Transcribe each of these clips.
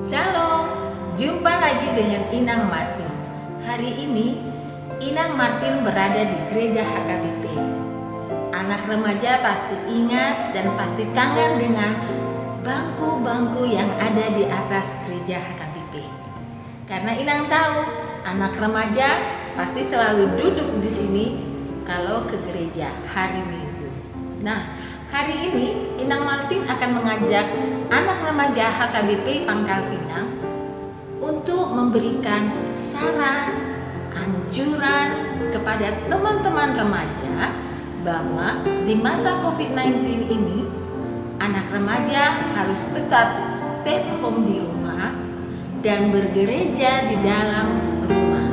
Shalom, jumpa lagi dengan Inang Martin. Hari ini Inang Martin berada di gereja HKBP. Anak remaja pasti ingat dan pasti kangen dengan bangku-bangku yang ada di atas gereja HKBP. Karena Inang tahu anak remaja pasti selalu duduk di sini kalau ke gereja hari Minggu. Nah, hari ini Inang Martin akan mengajak anak remaja HKBP Pangkal Pinang untuk memberikan saran, anjuran kepada teman-teman remaja bahwa di masa COVID-19 ini anak remaja harus tetap stay at home di rumah dan bergereja di dalam rumah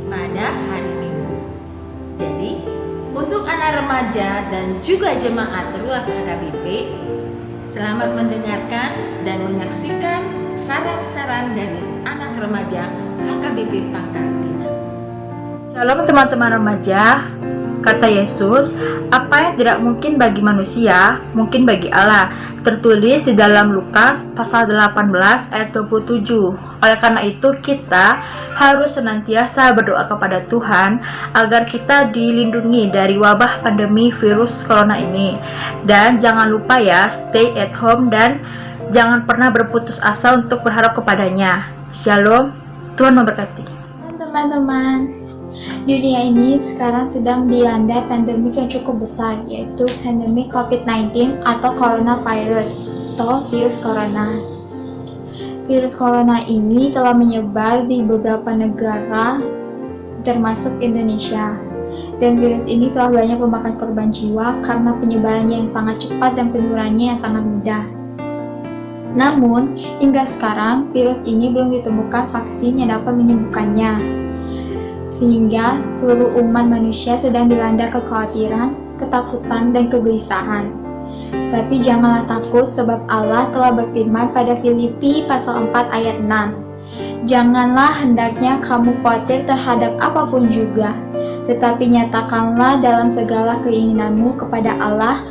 pada hari Minggu. Jadi untuk anak remaja dan juga jemaat Ruas HKBP, selamat mendengarkan dan menyaksikan saran-saran dari anak remaja HKBP Pangkal Pinang. Shalom teman-teman remaja. Kata Yesus, apa yang tidak mungkin bagi manusia, mungkin bagi Allah. Tertulis di dalam Lukas pasal 18 ayat 27. Oleh karena itu kita harus senantiasa berdoa kepada Tuhan agar kita dilindungi dari wabah pandemi virus corona ini. Dan jangan lupa ya, stay at home dan jangan pernah berputus asa untuk berharap kepadanya. Shalom, Tuhan memberkati. Teman-teman, dunia ini sekarang sedang dilanda pandemi yang cukup besar, yaitu pandemi COVID-19 atau coronavirus atau virus corona. Virus corona ini telah menyebar di beberapa negara termasuk Indonesia. Dan virus ini telah banyak memakan korban jiwa karena penyebarannya yang sangat cepat dan penularannya yang sangat mudah. Namun, hingga sekarang virus ini belum ditemukan vaksin yang dapat menyembuhkannya. Sehingga seluruh umat manusia sedang dilanda kekhawatiran, ketakutan, dan kegelisahan. Tapi janganlah takut sebab Allah telah berfirman pada Filipi pasal 4 ayat 6. Janganlah hendaknya kamu khawatir terhadap apapun juga, tetapi nyatakanlah dalam segala keinginanmu kepada Allah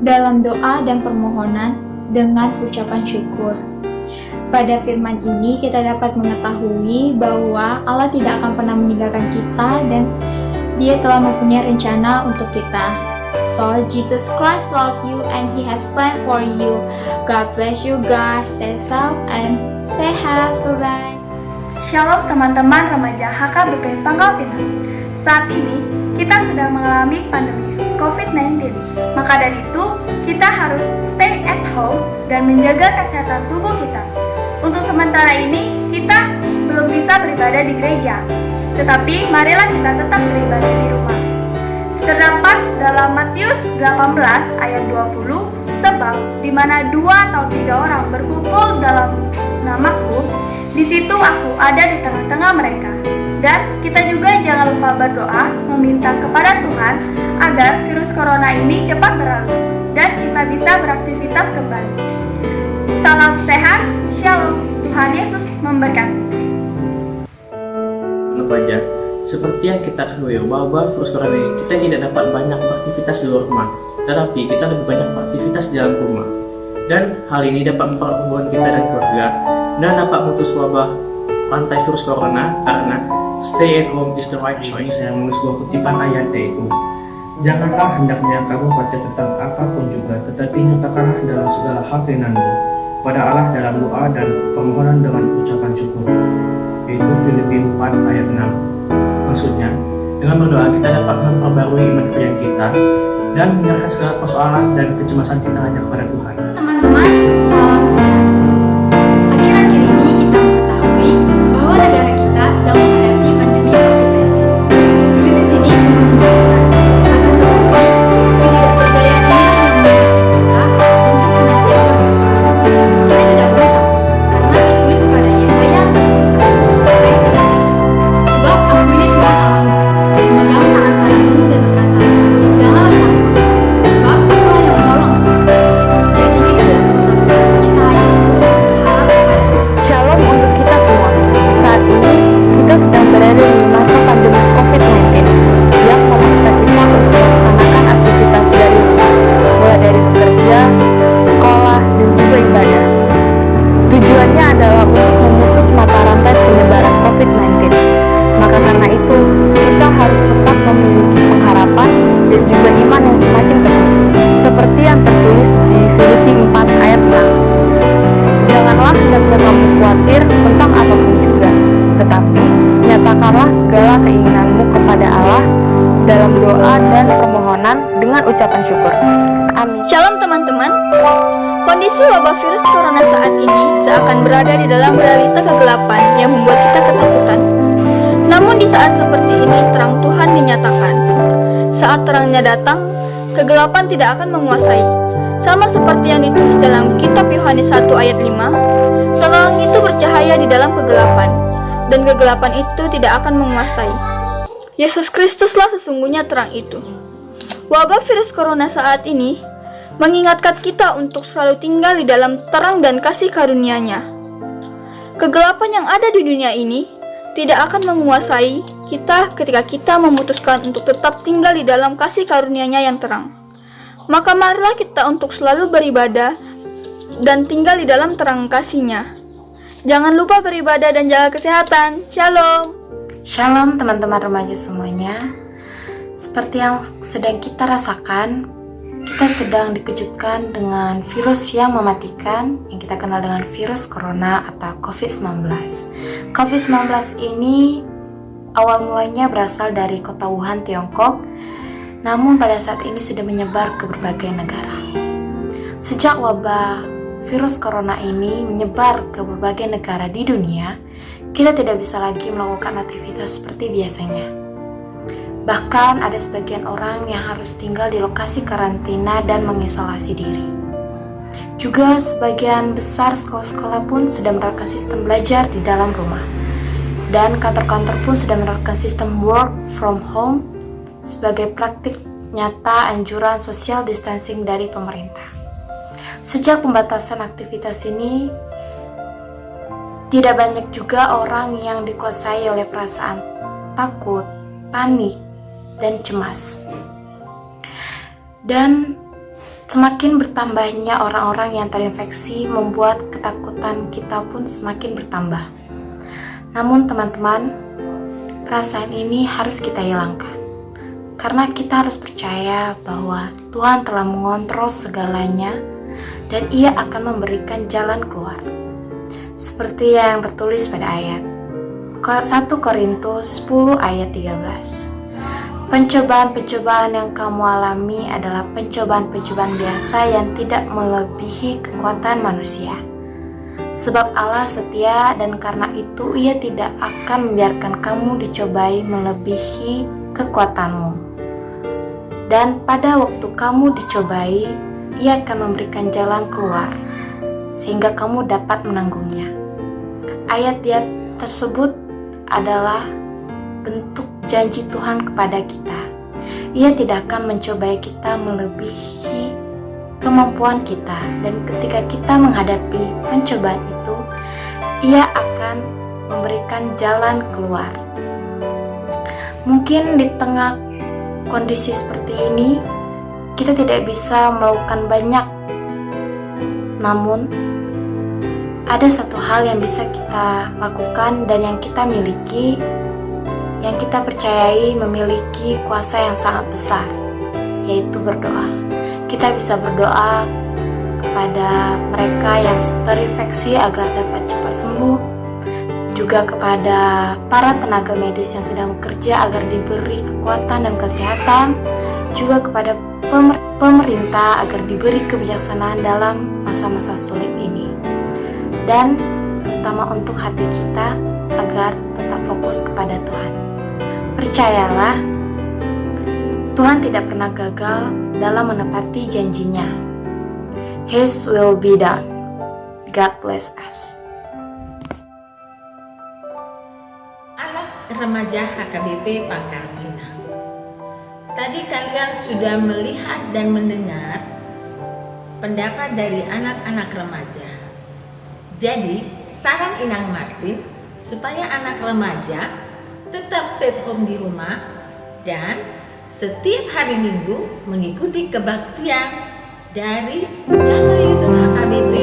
dalam doa dan permohonan dengan ucapan syukur. Pada firman ini kita dapat mengetahui bahwa Allah tidak akan pernah meninggalkan kita dan Dia telah mempunyai rencana untuk kita. So Jesus Christ love you and He has plan for you. God bless you guys. Stay safe and stay happy. Bye-bye. Shalom teman-teman remaja HKBP Pangkal Pinang. Saat ini kita sedang mengalami pandemi COVID-19. Maka dari itu kita harus stay at home dan menjaga kesehatan tubuh kita. Untuk sementara ini, kita belum bisa beribadah di gereja. Tetapi, marilah kita tetap beribadah di rumah. Terdapat dalam Matius 18 ayat 20, sebab di mana 2 atau 3 orang berkumpul dalam namaku, di situ aku ada di tengah-tengah mereka. Dan kita juga jangan lupa berdoa, meminta kepada Tuhan agar virus corona ini cepat berlalu dan kita bisa beraktivitas kembali. Salam sehat, shalom, Tuhan Yesus memberkati. Remaja, seperti yang kita ketahui bahwa virus corona ini kita tidak dapat banyak beraktivitas di luar rumah, tetapi kita lebih banyak beraktivitas di dalam rumah. Dan hal ini dapat mempererat hubungan kita dan keluarga dan dapat memutus wabah rantai virus corona karena stay at home is the right choice. Saya menulis sebuah kutipan ayat yaitu, janganlah hendaknya kamu khawatir tentang apapun juga, tetapi nyatakanlah dalam segala hal keinginanmu pada Allah dalam doa dan permohonan dengan ucapan syukur. Yaitu Filipi 4 ayat 6. Maksudnya, dengan berdoa kita dapat memperbarui iman kepercayaan kita dan menyerahkan segala persoalan dan kecemasan kita hanya kepada Tuhan. Teman-teman, salam sehat. Akhir-akhir ini kita mengetahui bahwa negara kita sedang menghadapi pandemi COVID-19. Krisis ini sungguh mengerikan. Akan tetapi, ketidakberdayaan inilah yang mengingatkan kita untuk senantiasa berdoa. Kita tidak boleh takut, karena tertulis pada Yesaya 1 ayat 13. Sebab aku ini Tuhan Allahmu, memegang tangan kananmu dan berkata, janganlah takut, sebab akulah yang menolongmu. Jadi kita tidak perlu takut, kita hanya perlu berharap kepada Tuhan. Shalom untuk kita semua. Saat ini kita sedang berada di masa pandemi COVID-19 yang memaksa kita untuk melaksanakan aktivitas dari rumah, mulai dari bekerja, sekolah, dan juga ibadah. Tujuannya adalah untuk berpikir tentang apapun juga, tetapi nyatakanlah segala keinginanmu kepada Allah dalam doa dan permohonan dengan ucapan syukur. Amin. Shalom teman-teman. Kondisi wabah virus corona saat ini seakan berada di dalam realita kegelapan yang membuat kita ketakutan. Namun di saat seperti ini terang Tuhan dinyatakan. Saat terangnya datang, kegelapan tidak akan menguasai. Sama seperti yang ditulis dalam kitab Yohanes 1 ayat 5, terang itu bercahaya di dalam kegelapan, dan kegelapan itu tidak akan menguasai. Yesus Kristuslah sesungguhnya terang itu. Wabah virus corona saat ini mengingatkan kita untuk selalu tinggal di dalam terang dan kasih karunia-Nya. Kegelapan yang ada di dunia ini tidak akan menguasai kita ketika kita memutuskan untuk tetap tinggal di dalam kasih karunia-Nya yang terang. Maka marilah kita untuk selalu beribadah dan tinggal di dalam terang kasih-Nya. Jangan lupa beribadah dan jaga kesehatan. Shalom. Shalom teman-teman remaja semuanya. Seperti yang sedang kita rasakan, kita sedang dikejutkan dengan virus yang mematikan yang kita kenal dengan virus corona atau COVID-19. COVID-19 ini awal mulanya berasal dari kota Wuhan, Tiongkok, namun pada saat ini sudah menyebar ke berbagai negara. Sejak wabah virus corona ini menyebar ke berbagai negara di dunia, kita tidak bisa lagi melakukan aktivitas seperti biasanya. Bahkan ada sebagian orang yang harus tinggal di lokasi karantina dan mengisolasi diri. Juga sebagian besar sekolah-sekolah pun sudah menerapkan sistem belajar di dalam rumah. Dan kantor-kantor pun sudah menerapkan sistem work from home sebagai praktik nyata anjuran social distancing dari pemerintah. Sejak pembatasan aktivitas ini, tidak banyak juga orang yang dikuasai oleh perasaan takut, panik, dan cemas. Dan semakin bertambahnya orang-orang yang terinfeksi membuat ketakutan kita pun semakin bertambah. Namun teman-teman, perasaan ini harus kita hilangkan. Karena kita harus percaya bahwa Tuhan telah mengontrol segalanya dan Ia akan memberikan jalan keluar. Seperti yang tertulis pada ayat 1 Korintus 10 ayat 13. Pencobaan-pencobaan yang kamu alami adalah pencobaan-pencobaan biasa yang tidak melebihi kekuatan manusia. Sebab Allah setia dan karena itu Ia tidak akan membiarkan kamu dicobai melebihi kekuatanmu. Dan pada waktu kamu dicobai, Ia akan memberikan jalan keluar, sehingga kamu dapat menanggungnya. Ayat tersebut adalah bentuk janji Tuhan kepada kita. Ia tidak akan mencobai kita melebihi kemampuan kita, dan ketika kita menghadapi pencobaan itu, Ia akan memberikan jalan keluar. Mungkin di tengah kondisi seperti ini, kita tidak bisa melakukan banyak, namun ada satu hal yang bisa kita lakukan dan yang kita miliki, yang kita percayai memiliki kuasa yang sangat besar, yaitu berdoa. Kita bisa berdoa kepada mereka yang terinfeksi agar dapat cepat sembuh, juga kepada para tenaga medis yang sedang bekerja agar diberi kekuatan dan kesehatan, juga kepada pemerintah agar diberi kebijaksanaan dalam masa-masa sulit ini. Dan terutama untuk hati kita agar tetap fokus kepada Tuhan. Percayalah, Tuhan tidak pernah gagal dalam menepati janjinya. His will be done. God bless us. Anak remaja HKBP Pangkal Pinang. Tadi kalian sudah melihat dan mendengar pendapat dari anak-anak remaja. Jadi, saran Inang Martin supaya anak remaja tetap stay at home di rumah dan setiap hari Minggu mengikuti kebaktian dari channel YouTube HKBP